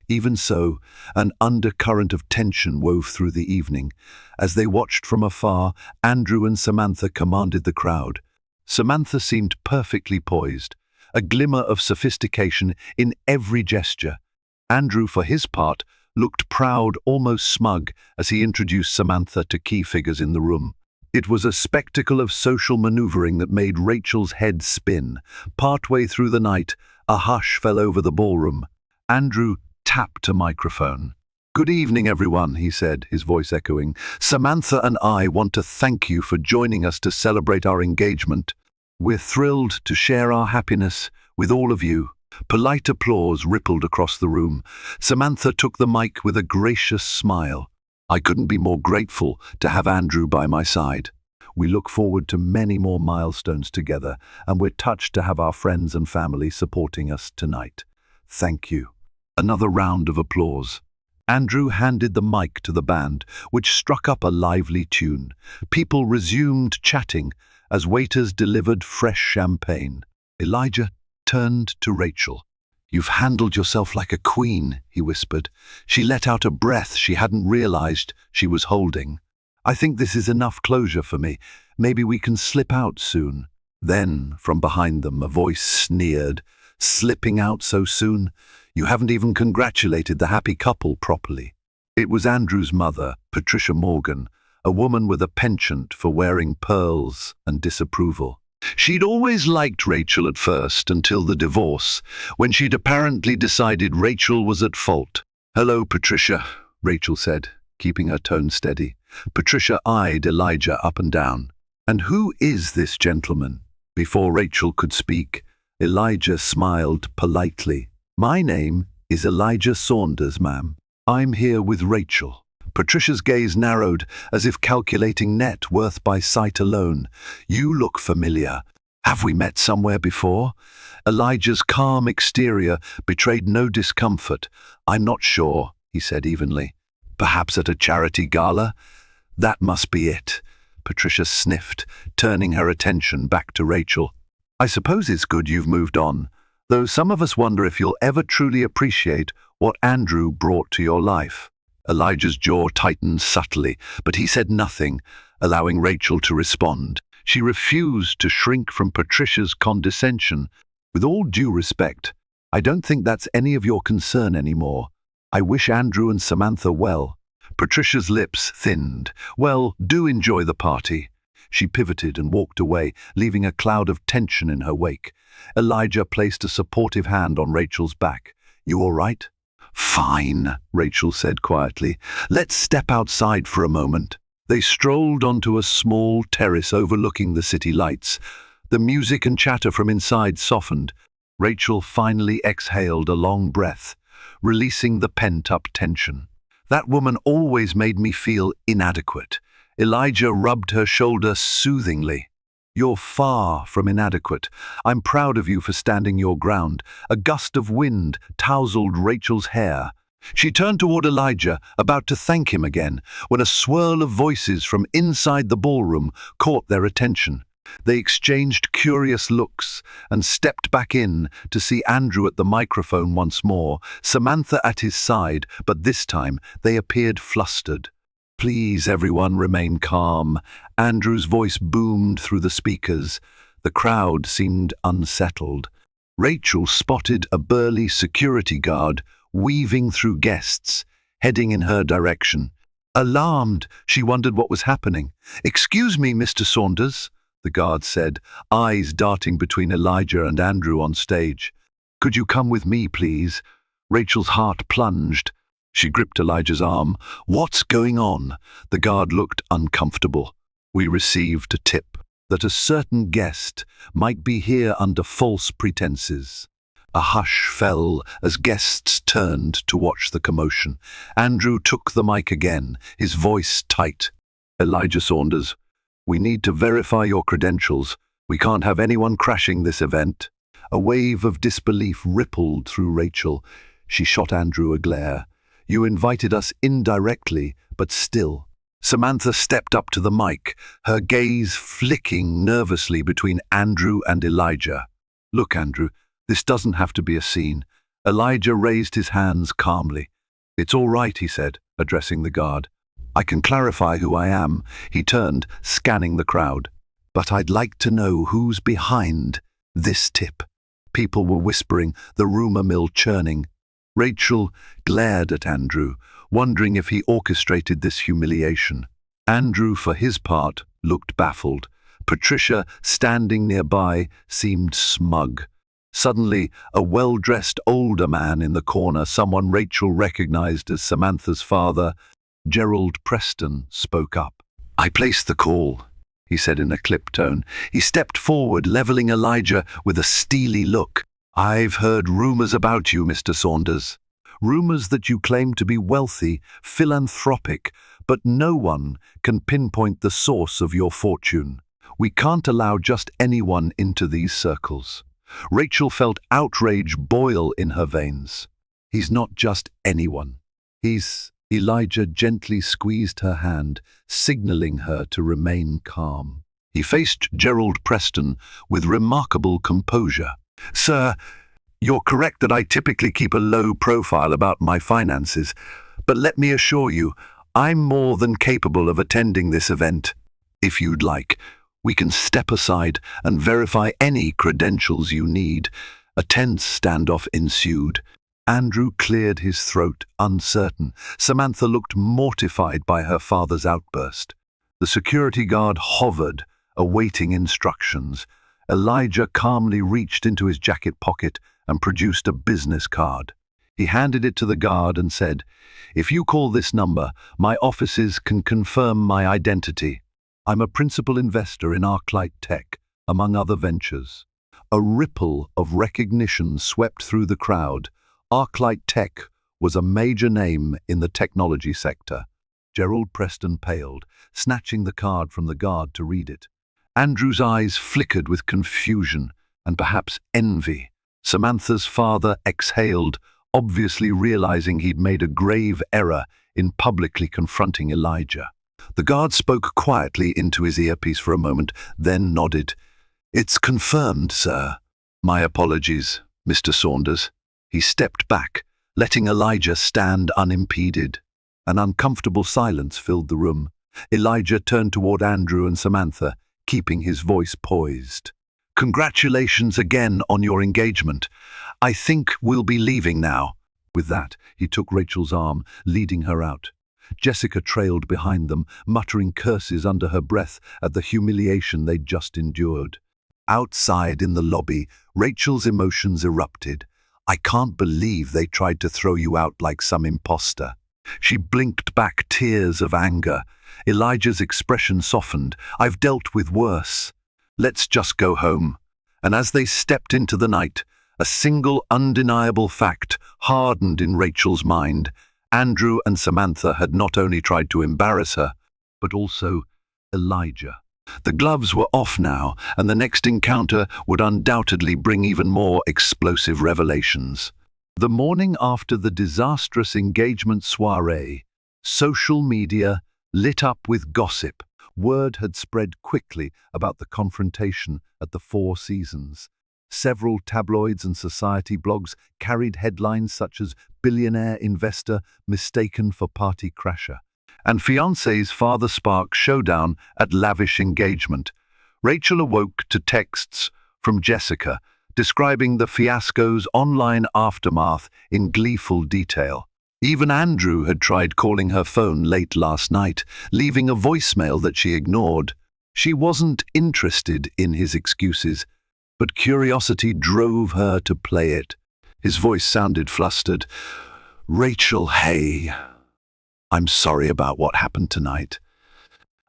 Even so, an undercurrent of tension wove through the evening. As they watched from afar, Andrew and Samantha commanded the crowd. Samantha seemed perfectly poised, a glimmer of sophistication in every gesture. Andrew, for his part, looked proud, almost smug, as he introduced Samantha to key figures in the room. It was a spectacle of social maneuvering that made Rachel's head spin. Partway through the night, a hush fell over the ballroom. Andrew tapped a microphone. "Good evening, everyone," he said, his voice echoing. "Samantha and I want to thank you for joining us to celebrate our engagement. We're thrilled to share our happiness with all of you." Polite applause rippled across the room. Samantha took the mic with a gracious smile. "I couldn't be more grateful to have Andrew by my side. We look forward to many more milestones together, and we're touched to have our friends and family supporting us tonight. Thank you." Another round of applause. Andrew handed the mic to the band, which struck up a lively tune. People resumed chatting as waiters delivered fresh champagne. Elijah turned to Rachel. "You've handled yourself like a queen," he whispered. She let out a breath she hadn't realized she was holding. "I think this is enough closure for me. Maybe we can slip out soon." Then, from behind them, a voice sneered. "Slipping out so soon? You haven't even congratulated the happy couple properly." It was Andrew's mother, Patricia Morgan, a woman with a penchant for wearing pearls and disapproval. She'd always liked Rachel at first, until the divorce, when she'd apparently decided Rachel was at fault. "Hello, Patricia," Rachel said, keeping her tone steady. Patricia eyed Elijah up and down. "And who is this gentleman?" Before Rachel could speak, Elijah smiled politely. "My name is Elijah Saunders, ma'am. I'm here with Rachel." Patricia's gaze narrowed, as if calculating net worth by sight alone. "You look familiar. Have we met somewhere before?" Elijah's calm exterior betrayed no discomfort. "I'm not sure," he said evenly. "Perhaps at a charity gala?" "That must be it." Patricia sniffed, turning her attention back to Rachel. I suppose it's good you've moved on, though some of us wonder if you'll ever truly appreciate what Andrew brought to your life. Elijah's jaw tightened subtly, but he said nothing, allowing Rachel to respond. She refused to shrink from Patricia's condescension. With all due respect, I don't think that's any of your concern anymore. I wish Andrew and Samantha well. Patricia's lips thinned. Well, do enjoy the party. She pivoted and walked away, leaving a cloud of tension in her wake. Elijah placed a supportive hand on Rachel's back. You all right? Fine, Rachel said quietly. Let's step outside for a moment. They strolled onto a small terrace overlooking the city lights. The music and chatter from inside softened. Rachel finally exhaled a long breath, releasing the pent-up tension. That woman always made me feel inadequate. Elijah rubbed her shoulder soothingly. You're far from inadequate. I'm proud of you for standing your ground. A gust of wind tousled Rachel's hair. She turned toward Elijah, about to thank him again, when a swirl of voices from inside the ballroom caught their attention. They exchanged curious looks and stepped back in to see Andrew at the microphone once more, Samantha at his side, but this time they appeared flustered. Please, everyone, remain calm. Andrew's voice boomed through the speakers. The crowd seemed unsettled. Rachel spotted a burly security guard weaving through guests, heading in her direction. Alarmed, she wondered what was happening. Excuse me, Mr. Saunders, the guard said, eyes darting between Elijah and Andrew on stage. Could you come with me, please? Rachel's heart plunged. She gripped Elijah's arm. What's going on? The guard looked uncomfortable. We received a tip that a certain guest might be here under false pretenses. A hush fell as guests turned to watch the commotion. Andrew took the mic again, his voice tight. Elijah Saunders, we need to verify your credentials. We can't have anyone crashing this event. A wave of disbelief rippled through Rachel. She shot Andrew a glare. You invited us indirectly, but still. Samantha stepped up to the mic, her gaze flicking nervously between Andrew and Elijah. Look, Andrew, this doesn't have to be a scene. Elijah raised his hands calmly. It's all right, he said, addressing the guard. I can clarify who I am. He turned, scanning the crowd. But I'd like to know who's behind this tip. People were whispering, the rumor mill churning. Rachel glared at Andrew, wondering if he orchestrated this humiliation. Andrew, for his part, looked baffled. Patricia, standing nearby, seemed smug. Suddenly, a well-dressed older man in the corner, someone Rachel recognized as Samantha's father, Gerald Preston, spoke up. I placed the call, he said in a clipped tone. He stepped forward, leveling Elijah with a steely look. I've heard rumors about you, Mr. Saunders. Rumors that you claim to be wealthy, philanthropic, but no one can pinpoint the source of your fortune. We can't allow just anyone into these circles. Rachel felt outrage boil in her veins. He's not just anyone. Elijah gently squeezed her hand, signaling her to remain calm. He faced Gerald Preston with remarkable composure. Sir, you're correct that I typically keep a low profile about my finances, but let me assure you, I'm more than capable of attending this event. If you'd like, we can step aside and verify any credentials you need. A tense standoff ensued. Andrew cleared his throat, uncertain. Samantha looked mortified by her father's outburst. The security guard hovered, awaiting instructions. Elijah calmly reached into his jacket pocket and produced a business card. He handed it to the guard and said, If you call this number, my offices can confirm my identity. I'm a principal investor in ArcLight Tech, among other ventures. A ripple of recognition swept through the crowd. ArcLight Tech was a major name in the technology sector. Gerald Preston paled, snatching the card from the guard to read it. Andrew's eyes flickered with confusion and perhaps envy. Samantha's father exhaled, obviously realizing he'd made a grave error in publicly confronting Elijah. The guard spoke quietly into his earpiece for a moment, then nodded. "It's confirmed, sir." "My apologies, Mr. Saunders." He stepped back, letting Elijah stand unimpeded. An uncomfortable silence filled the room. Elijah turned toward Andrew and Samantha, keeping his voice poised. "Congratulations again on your engagement. I think we'll be leaving now." With that, he took Rachel's arm, leading her out. Jessica trailed behind them, muttering curses under her breath at the humiliation they'd just endured. Outside in the lobby, Rachel's emotions erupted. "I can't believe they tried to throw you out like some imposter." She blinked back tears of anger. Elijah's expression softened. "I've dealt with worse. Let's just go home." And as they stepped into the night, a single undeniable fact hardened in Rachel's mind. Andrew and Samantha had not only tried to embarrass her, but also Elijah. The gloves were off now, and the next encounter would undoubtedly bring even more explosive revelations. The morning after the disastrous engagement soiree, social media lit up with gossip. Word had spread quickly about the confrontation at the Four Seasons. Several tabloids and society blogs carried headlines such as "Billionaire investor mistaken for party crasher" and "Fiancée's father spark showdown at lavish engagement." Rachel awoke to texts from Jessica describing the fiasco's online aftermath in gleeful detail. Even Andrew had tried calling her phone late last night, leaving a voicemail that she ignored. She wasn't interested in his excuses, but curiosity drove her to play it. His voice sounded flustered. "Rachel, hey. I'm sorry about what happened tonight.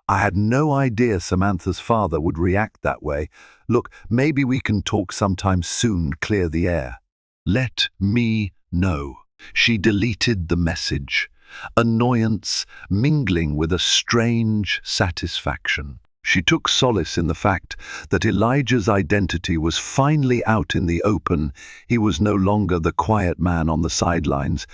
I had no idea Samantha's father would react that way. Look, maybe we can talk sometime soon, clear the air." "Let me know." She deleted the message, annoyance mingling with a strange satisfaction. She took solace in the fact that Elijah's identity was finally out in the open. He was no longer the quiet man on the sidelines,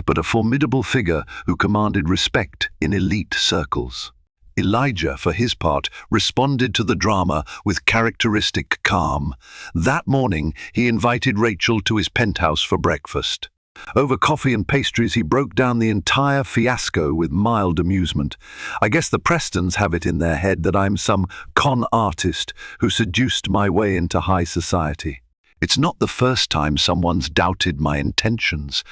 but a formidable figure who commanded respect in elite circles. Elijah, for his part, responded to the drama with characteristic calm. That morning, he invited Rachel to his penthouse for breakfast. Over coffee and pastries, he broke down the entire fiasco with mild amusement. "I guess the Prestons have it in their head that I'm some con artist who seduced my way into high society. It's not the first time someone's doubted my intentions."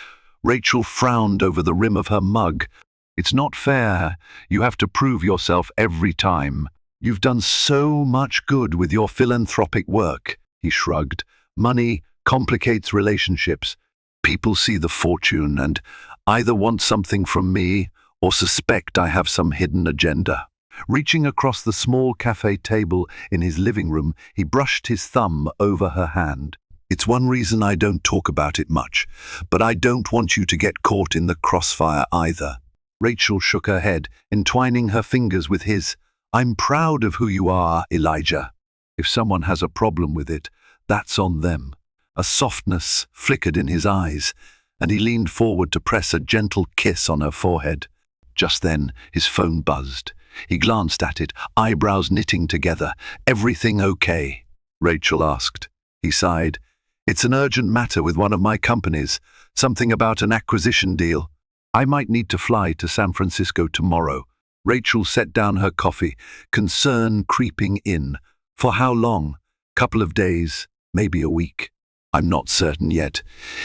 Rachel frowned over the rim of her mug. "It's not fair. You have to prove yourself every time. You've done so much good with your philanthropic work." He shrugged. "Money complicates relationships. People see the fortune and either want something from me or suspect I have some hidden agenda." Reaching across the small cafe table in his living room, he brushed his thumb over her hand. "It's one reason I don't talk about it much, but I don't want you to get caught in the crossfire either." Rachel shook her head, entwining her fingers with his. "I'm proud of who you are, Elijah. If someone has a problem with it, that's on them." A softness flickered in his eyes, and he leaned forward to press a gentle kiss on her forehead. Just then, his phone buzzed. He glanced at it, eyebrows knitting together. "Everything okay?" Rachel asked. He sighed. "It's an urgent matter with one of my companies, something about an acquisition deal. I might need to fly to San Francisco tomorrow." Rachel set down her coffee, concern creeping in. "For how long? Couple of days, maybe a week." "I'm not certain yet."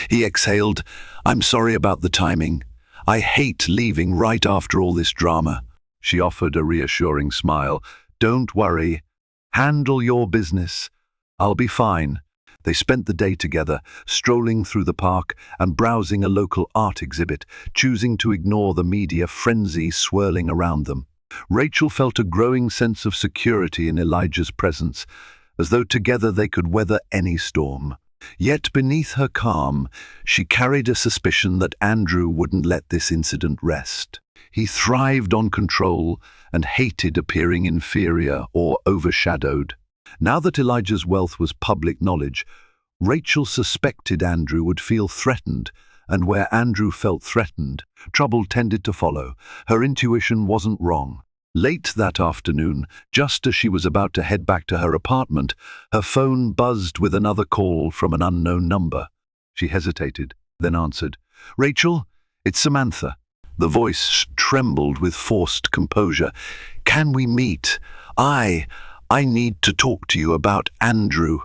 He exhaled. "I'm sorry about the timing. I hate leaving right after all this drama." She offered a reassuring smile. "Don't worry. Handle your business. I'll be fine." They spent the day together, strolling through the park and browsing a local art exhibit, choosing to ignore the media frenzy swirling around them. Rachel felt a growing sense of security in Elijah's presence, as though together they could weather any storm. Yet beneath her calm, she carried a suspicion that Andrew wouldn't let this incident rest. He thrived on control and hated appearing inferior or overshadowed. Now that Elijah's wealth was public knowledge, Rachel suspected Andrew would feel threatened, and where Andrew felt threatened, trouble tended to follow. Her intuition wasn't wrong. Late that afternoon, just as she was about to head back to her apartment, her phone buzzed with another call from an unknown number. She hesitated, then answered. "Rachel, it's Samantha." The voice trembled with forced composure. "Can we meet? I need to talk to you about Andrew."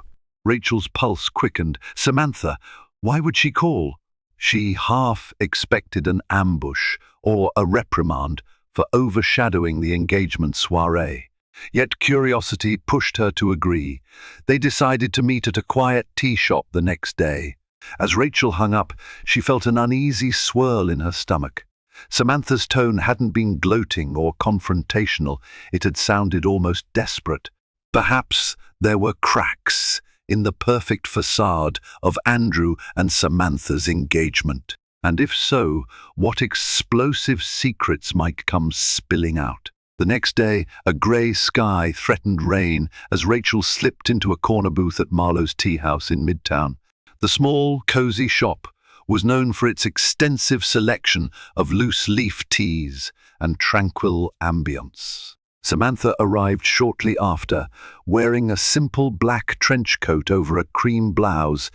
Rachel's pulse quickened. Samantha, why would she call? She half expected an ambush or a reprimand for overshadowing the engagement soiree. Yet curiosity pushed her to agree. They decided to meet at a quiet tea shop the next day. As Rachel hung up, she felt an uneasy swirl in her stomach. Samantha's tone hadn't been gloating or confrontational. It had sounded almost desperate. Perhaps there were cracks in the perfect facade of Andrew and Samantha's engagement. And if so, what explosive secrets might come spilling out? The next day, a grey sky threatened rain as Rachel slipped into a corner booth at Marlowe's Tea House in Midtown. The small, cosy shop was known for its extensive selection of loose-leaf teas and tranquil ambience. Samantha arrived shortly after, wearing a simple black trench coat over a cream blouse,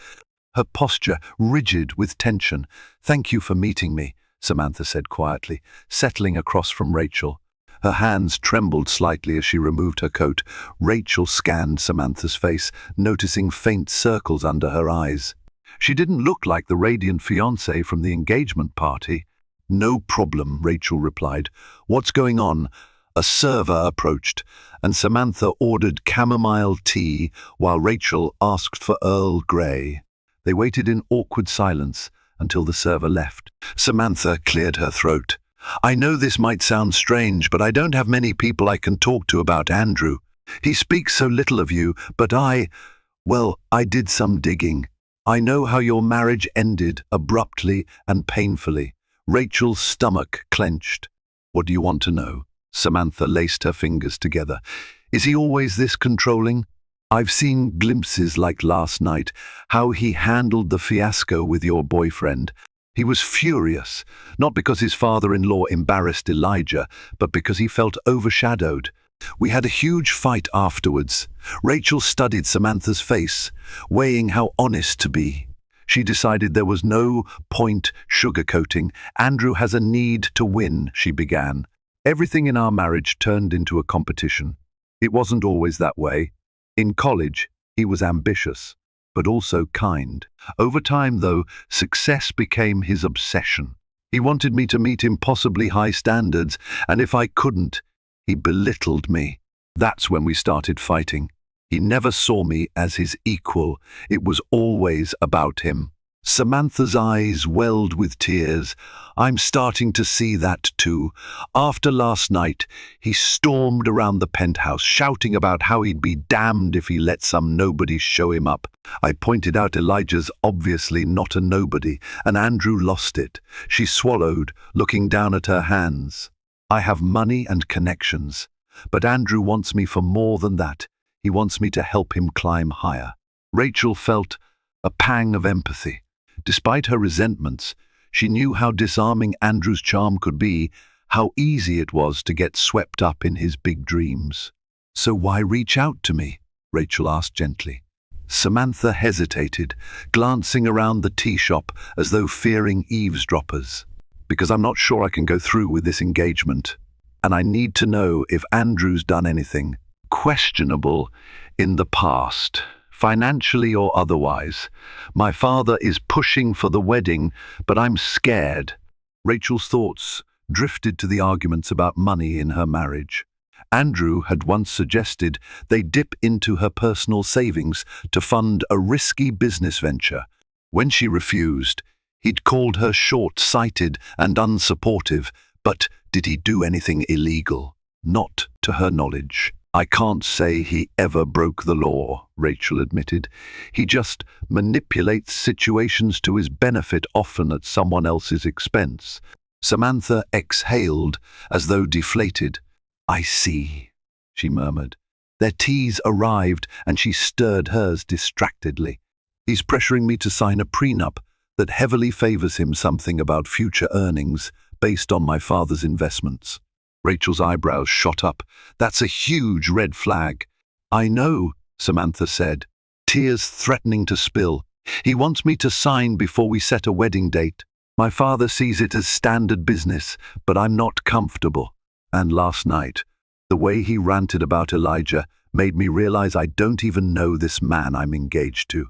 her posture rigid with tension. "Thank you for meeting me," Samantha said quietly, settling across from Rachel. Her hands trembled slightly as she removed her coat. Rachel scanned Samantha's face, noticing faint circles under her eyes. She didn't look like the radiant fiancée from the engagement party. "No problem," Rachel replied. "What's going on?" A server approached, and Samantha ordered chamomile tea while Rachel asked for Earl Grey. They waited in awkward silence until the server left. Samantha cleared her throat. "I know this might sound strange, but I don't have many people I can talk to about Andrew. He speaks so little of you, but I did some digging. I know how your marriage ended abruptly and painfully." Rachel's stomach clenched. "What do you want to know?" Samantha laced her fingers together. "Is he always this controlling? I've seen glimpses like last night, how he handled the fiasco with your boyfriend. He was furious, not because his father-in-law embarrassed Elijah, but because he felt overshadowed. We had a huge fight afterwards." Rachel studied Samantha's face, weighing how honest to be. She decided there was no point sugarcoating. "Andrew has a need to win," she began. "Everything in our marriage turned into a competition. It wasn't always that way. In college, he was ambitious, but also kind. Over time, though, success became his obsession. He wanted me to meet impossibly high standards, and if I couldn't, he belittled me. That's when we started fighting. He never saw me as his equal. It was always about him." Samantha's eyes welled with tears. "I'm starting to see that too. After last night, he stormed around the penthouse, shouting about how he'd be damned if he let some nobody show him up. I pointed out Elijah's obviously not a nobody, and Andrew lost it." She swallowed, looking down at her hands. "I have money and connections, but Andrew wants me for more than that. He wants me to help him climb higher." Rachel felt a pang of empathy. Despite her resentments, she knew how disarming Andrew's charm could be, how easy it was to get swept up in his big dreams. "So why reach out to me?" Rachel asked gently. Samantha hesitated, glancing around the tea shop as though fearing eavesdroppers. "Because I'm not sure I can go through with this engagement, and I need to know if Andrew's done anything questionable in the past, financially or otherwise. My father is pushing for the wedding, but I'm scared." Rachel's thoughts drifted to the arguments about money in her marriage. Andrew had once suggested they dip into her personal savings to fund a risky business venture. When she refused, he'd called her short-sighted and unsupportive, but did he do anything illegal? Not to her knowledge. "I can't say he ever broke the law," Rachel admitted. "He just manipulates situations to his benefit, often at someone else's expense." Samantha exhaled as though deflated. "I see," she murmured. Their teas arrived and she stirred hers distractedly. "He's pressuring me to sign a prenup that heavily favors him, something about future earnings based on my father's investments." Rachel's eyebrows shot up. That's a huge red flag. I know, Samantha said, tears threatening to spill. He wants me to sign before we set a wedding date. My father sees it as standard business, but I'm not comfortable. And last night, the way he ranted about Elijah made me realize I don't even know this man I'm engaged to.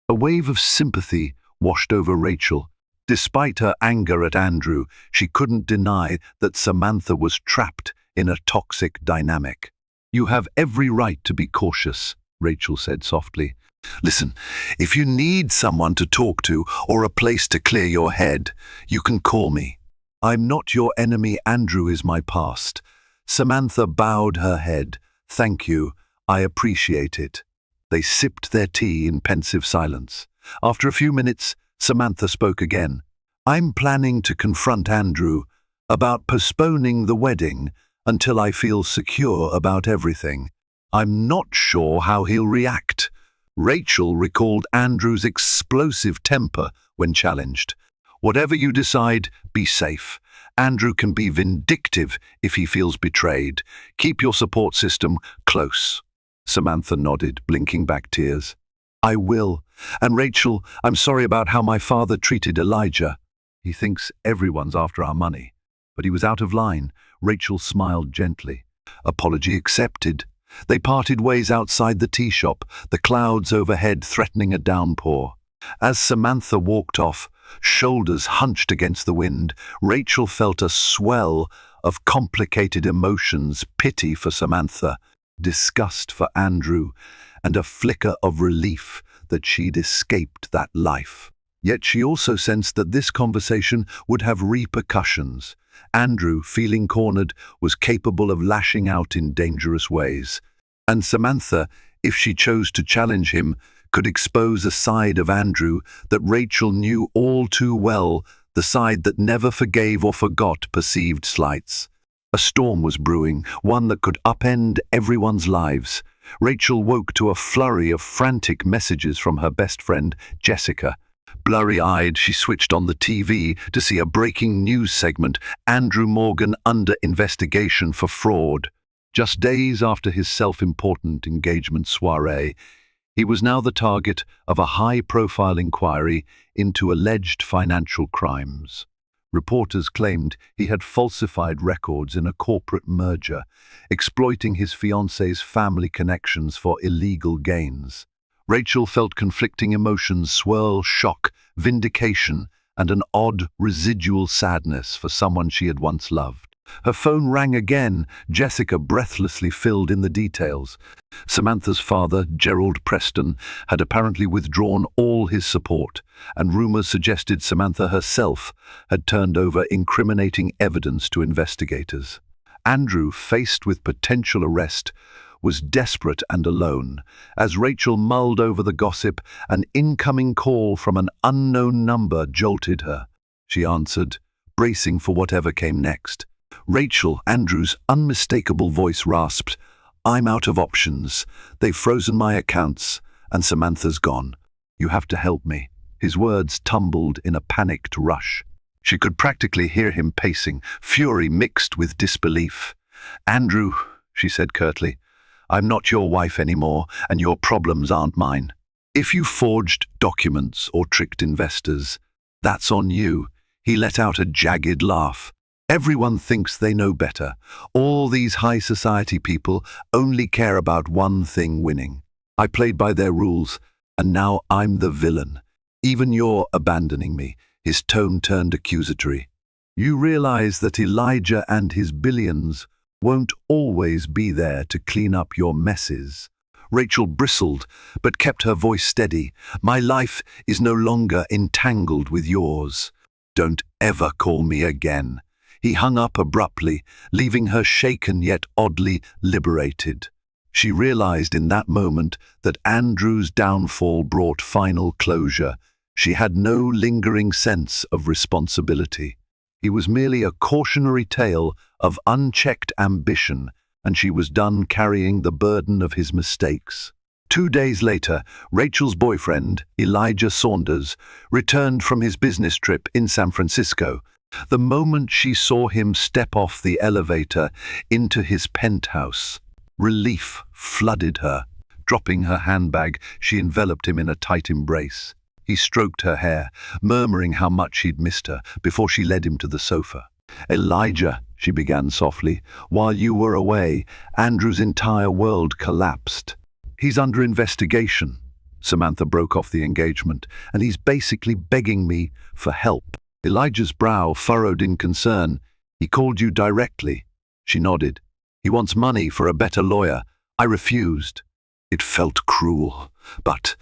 A wave of sympathy washed over Rachel. Despite her anger at Andrew, she couldn't deny that Samantha was trapped in a toxic dynamic. You have every right to be cautious, Rachel said softly. Listen, if you need someone to talk to or a place to clear your head, you can call me. I'm not your enemy, Andrew is my past. Samantha bowed her head. Thank you, I appreciate it. They sipped their tea in pensive silence. After a few minutes, Samantha spoke again. I'm planning to confront Andrew about postponing the wedding until I feel secure about everything. I'm not sure how he'll react. Rachel recalled Andrew's explosive temper when challenged. Whatever you decide, be safe. Andrew can be vindictive if he feels betrayed. Keep your support system close. Samantha nodded, blinking back tears. I will. And Rachel, I'm sorry about how my father treated Elijah. He thinks everyone's after our money. But he was out of line. Rachel smiled gently. Apology accepted. They parted ways outside the tea shop, the clouds overhead threatening a downpour. As Samantha walked off, shoulders hunched against the wind, Rachel felt a swell of complicated emotions, pity for Samantha, disgust for Andrew, and a flicker of relief that she'd escaped that life. Yet she also sensed that this conversation would have repercussions. Andrew, feeling cornered, was capable of lashing out in dangerous ways. And Samantha, if she chose to challenge him, could expose a side of Andrew that Rachel knew all too well, the side that never forgave or forgot perceived slights. A storm was brewing, one that could upend everyone's lives. Rachel woke to a flurry of frantic messages from her best friend, Jessica. Blurry-eyed, she switched on the TV to see a breaking news segment, Andrew Morgan under investigation for fraud. Just days after his self-important engagement soiree, he was now the target of a high-profile inquiry into alleged financial crimes. Reporters claimed he had falsified records in a corporate merger, exploiting his fiancée's family connections for illegal gains. Rachel felt conflicting emotions swirl, shock, vindication, and an odd residual sadness for someone she had once loved. Her phone rang again. Jessica breathlessly filled in the details. Samantha's father, Gerald Preston, had apparently withdrawn all his support, and rumors suggested Samantha herself had turned over incriminating evidence to investigators. Andrew, faced with potential arrest, was desperate and alone. As Rachel mulled over the gossip, an incoming call from an unknown number jolted her. She answered, bracing for whatever came next. Rachel, Andrew's unmistakable voice rasped, I'm out of options. They've frozen my accounts, and Samantha's gone. You have to help me. His words tumbled in a panicked rush. She could practically hear him pacing, fury mixed with disbelief. Andrew, she said curtly, I'm not your wife anymore, and your problems aren't mine. If you forged documents or tricked investors, that's on you. He let out a jagged laugh. Everyone thinks they know better. All these high society people only care about one thing: winning. I played by their rules, and now I'm the villain. Even you're abandoning me. His tone turned accusatory. You realize that Elijah and his billions won't always be there to clean up your messes. Rachel bristled, but kept her voice steady. My life is no longer entangled with yours. Don't ever call me again. He hung up abruptly, leaving her shaken yet oddly liberated. She realized in that moment that Andrew's downfall brought final closure. She had no lingering sense of responsibility. He was merely a cautionary tale of unchecked ambition, and she was done carrying the burden of his mistakes. 2 days later, Rachel's boyfriend, Elijah Saunders, returned from his business trip in San Francisco. The moment she saw him step off the elevator into his penthouse, relief flooded her. Dropping her handbag, she enveloped him in a tight embrace. He stroked her hair, murmuring how much he'd missed her, before she led him to the sofa. "Elijah," she began softly, "while you were away, Andrew's entire world collapsed. He's under investigation." Samantha broke off the engagement, "and he's basically begging me for help." Elijah's brow furrowed in concern. "He called you directly?" She nodded. "He wants money for a better lawyer. I refused." It felt cruel, but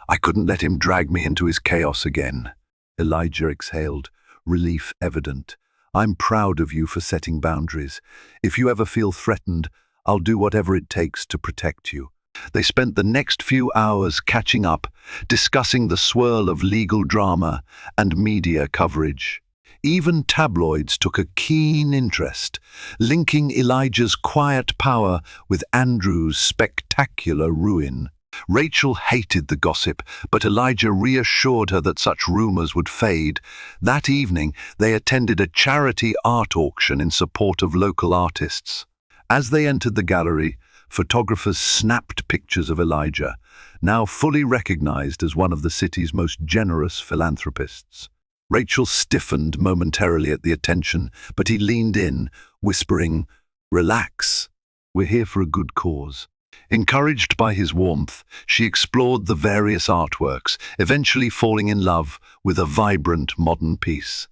I couldn't let him drag me into his chaos again. Elijah exhaled, relief evident. "I'm proud of you for setting boundaries. If you ever feel threatened, I'll do whatever it takes to protect you." They spent the next few hours catching up, discussing the swirl of legal drama and media coverage. Even tabloids took a keen interest, linking Elijah's quiet power with Andrew's spectacular ruin. Rachel hated the gossip, but Elijah reassured her that such rumors would fade. That evening, they attended a charity art auction in support of local artists. As they entered the gallery, photographers snapped pictures of Elijah, now fully recognized as one of the city's most generous philanthropists. Rachel stiffened momentarily at the attention, but he leaned in, whispering, "Relax, we're here for a good cause." Encouraged by his warmth, she explored the various artworks, eventually falling in love with a vibrant modern piece.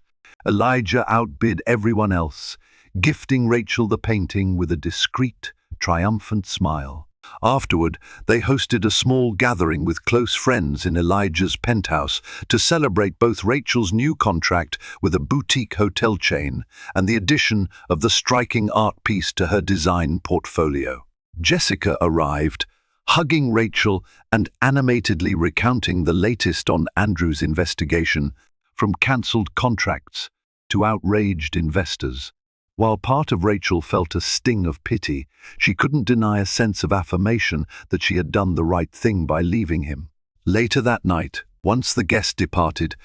Elijah outbid everyone else, gifting Rachel the painting with a discreet, triumphant smile. Afterward, they hosted a small gathering with close friends in Elijah's penthouse to celebrate both Rachel's new contract with a boutique hotel chain and the addition of the striking art piece to her design portfolio. Jessica arrived, hugging Rachel and animatedly recounting the latest on Andrew's investigation, from cancelled contracts to outraged investors. While part of Rachel felt a sting of pity, she couldn't deny a sense of affirmation that she had done the right thing by leaving him. Later that night, once the guests departed,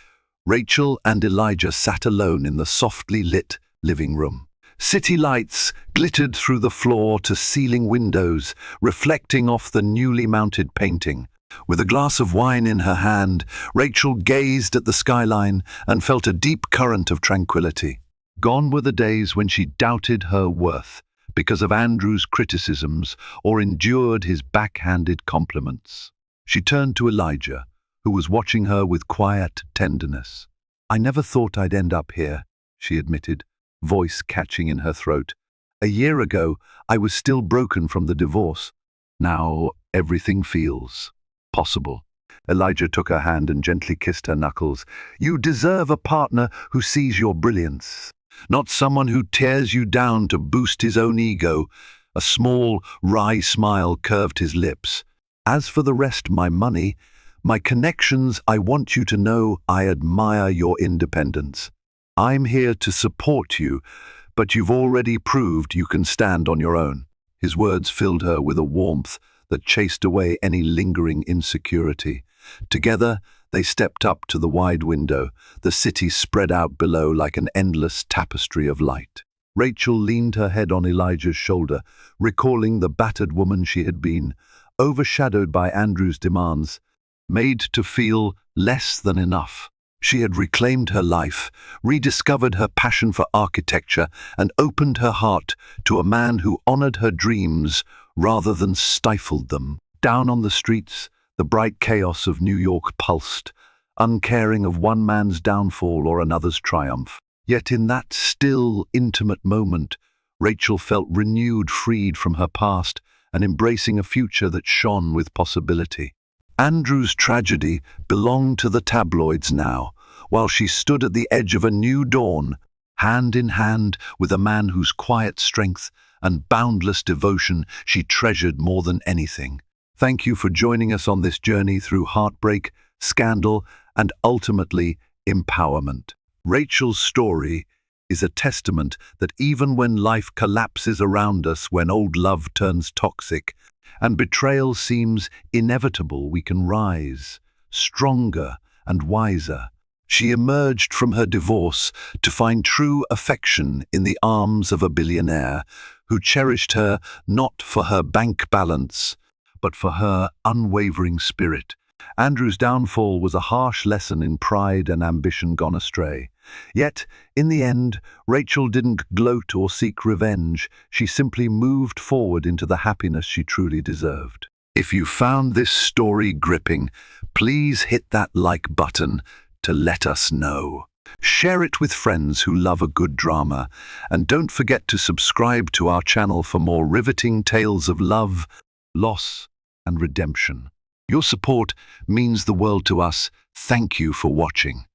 Rachel and Elijah sat alone in the softly lit living room. City lights glittered through the floor-to-ceiling windows, reflecting off the newly mounted painting. With a glass of wine in her hand, Rachel gazed at the skyline and felt a deep current of tranquility. Gone were the days when she doubted her worth because of Andrew's criticisms or endured his backhanded compliments. She turned to Elijah, who was watching her with quiet tenderness. "I never thought I'd end up here," she admitted, voice catching in her throat. "A year ago, I was still broken from the divorce. Now, everything feels possible." Elijah took her hand and gently kissed her knuckles. "You deserve a partner who sees your brilliance, not someone who tears you down to boost his own ego." A small, wry smile curved his lips. "As for the rest, my money, my connections, I want you to know I admire your independence. I'm here to support you, but you've already proved you can stand on your own." His words filled her with a warmth that chased away any lingering insecurity. Together, they stepped up to the wide window, the city spread out below like an endless tapestry of light. Rachel leaned her head on Elijah's shoulder, recalling the battered woman she had been, overshadowed by Andrew's demands, made to feel less than enough. She had reclaimed her life, rediscovered her passion for architecture, and opened her heart to a man who honored her dreams rather than stifled them. Down on the streets, the bright chaos of New York pulsed, uncaring of one man's downfall or another's triumph. Yet in that still, intimate moment, Rachel felt renewed, freed from her past, and embracing a future that shone with possibility. Andrew's tragedy belonged to the tabloids now, while she stood at the edge of a new dawn, hand in hand with a man whose quiet strength and boundless devotion she treasured more than anything. Thank you for joining us on this journey through heartbreak, scandal, and ultimately empowerment. Rachel's story is a testament that even when life collapses around us, when old love turns toxic, and betrayal seems inevitable, we can rise, stronger and wiser, She emerged from her divorce to find true affection in the arms of a billionaire who cherished her not for her bank balance, but for her unwavering spirit. Andrew's downfall was a harsh lesson in pride and ambition gone astray. Yet, in the end, Rachel didn't gloat or seek revenge. She simply moved forward into the happiness she truly deserved. If you found this story gripping, please hit that like button to let us know. Share it with friends who love a good drama, and don't forget to subscribe to our channel for more riveting tales of love, loss, and redemption. Your support means the world to us. Thank you for watching.